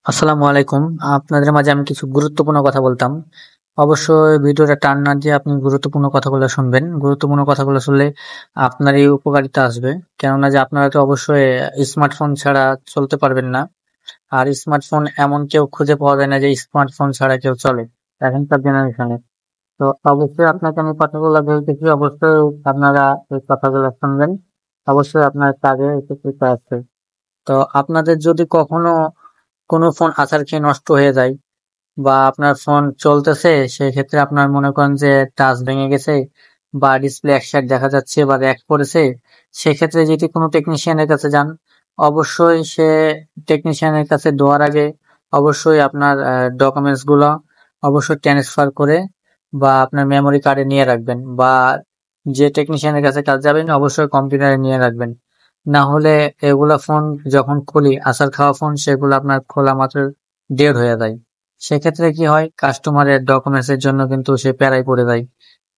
আসসালামু আলাইকুম। আপনাদের মাঝে আমি কিছু গুরুত্বপূর্ণ কথা বলতাম। অবশ্যই ভিডিওটা টান না দিয়ে আপনি গুরুত্বপূর্ণ কথাগুলো শুনবেন। গুরুত্বপূর্ণ কথাগুলো শুনলে আপনারই উপকারিতা আসবে। কেননা যে আপনারা তো অবশ্যই স্মার্টফোন ছাড়া চলতে পারবেন না। আর স্মার্টফোন এমন কেউ খুঁজে পাওয়া যায় না যে স্মার্টফোন ছাড়া কেউ চলে এখনকার জেনারেশনে। তো অবশ্যই আপনাকে আমি কথাগুলো বলতেছি, অবশ্যই আপনারা এই কথাগুলো শুনবেন। অবশ্যই আপনার কাজে উপকৃত আসবে। তো আপনাদের যদি কখনো কোনো ফোন আছাড় খেয়ে নষ্ট হয়ে যায় বা আপনার ফোন চলতেছে, সেক্ষেত্রে আপনার মনে করেন যে টাচ ভেঙে গেছে বা ডিসপ্লে এক সাইড দেখা যাচ্ছে বা র্যাক পড়েছে, সেক্ষেত্রে যদি কোনো টেকনিশিয়ানের কাছে যান, অবশ্যই সে টেকনিশিয়ানের কাছে দেওয়ার আগে অবশ্যই আপনার ডকুমেন্টস গুলো অবশ্যই ট্রান্সফার করে বা আপনার মেমোরি কার্ডে নিয়ে রাখবেন, বা যে টেকনিশিয়ানের কাছে কাজ যাবেন অবশ্যই কম্পিউটারে নিয়ে রাখবেন। না হলে এগুলা ফোন যখন খুলি আছাড় খাওয়া ফোন, সেগুলো আপনার খোলা মাত্র ডেড হয়ে যায়। সেক্ষেত্রে কি হয়, কাস্টমারের ডকুমেন্টস এর জন্য কিন্তু সে প্যারায় পড়ে যায়।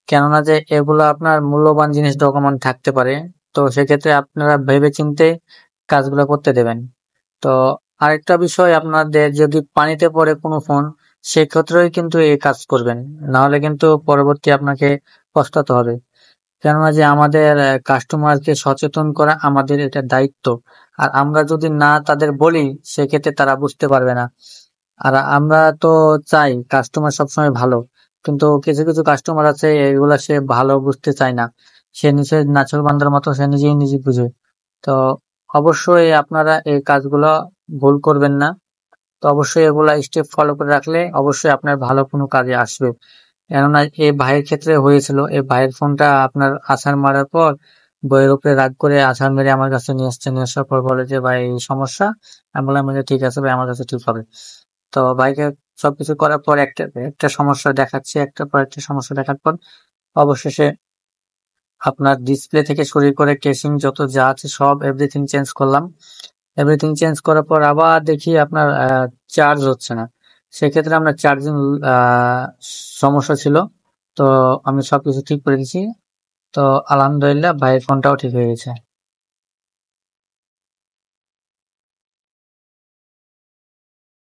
কেননা যে এগুলো আপনার মূল্যবান জিনিস ডকুমেন্ট থাকতে পারে। তো সেক্ষেত্রে আপনারা ভেবে চিন্তে কাজগুলো করতে দেবেন। তো আরেকটা বিষয়, আপনাদের যদি পানিতে পড়ে কোনো ফোন, সেক্ষেত্রেও কিন্তু এই কাজ করবেন। না হলে কিন্তু পরবর্তী আপনাকে পস্তাতে হবে। কেননা যে আমাদের কাস্টমারকে সচেতন করা আমাদের এটা দায়িত্ব। আর আমরা যদি না তাদের বলি, সেক্ষেত্রে তারা বুঝতে পারবে না। আর আমরা তো চাই কাস্টমার সবসময় ভালো, কিন্তু কিছু কিছু কাস্টমার আছে এগুলা সে ভালো বুঝতে চায় না। সে নিজের নাছোড়বান্দার মতো সে নিজেই নিজে বুঝে। তো অবশ্যই আপনারা এই কাজগুলো ভুল করবেন না। তো অবশ্যই এগুলা স্টেপ ফলো করে রাখলে অবশ্যই আপনার ভালো কোনো কাজে আসবে। কেননা এই ভাইয়ের ক্ষেত্রে হয়েছিল, এই ভাইয়ের ফোনটা আপনার আছাড় মারার পর বইয়ের উপরে রাগ করে আছাড় মেরে আমার কাছে নিয়ে আসছে। নিয়ে আসার পর বলে যে ভাই এই সমস্যা। আমি বললাম যে ঠিক আছে ভাই, আমার কাছে ঠিক হবে। তো ভাইকে সবকিছু করার পর একটা একটা সমস্যা দেখাচ্ছে, একটা পর একটা সমস্যা দেখার পর অবশেষে আপনার ডিসপ্লে থেকে শুরু করে কেসিং যত যা আছে সব এভরিথিং চেঞ্জ করলাম। এভরিথিং চেঞ্জ করার পর আবার দেখি আপনার চার্জ হচ্ছে না। সেক্ষেত্রে আপনার চার্জিং সমস্যা ছিল। তো আমি সবকিছু ঠিক করে দিয়েছি। তো আলহামদুলিল্লাহ ভাইয়ের ফোনটাও ঠিক হয়ে গেছে।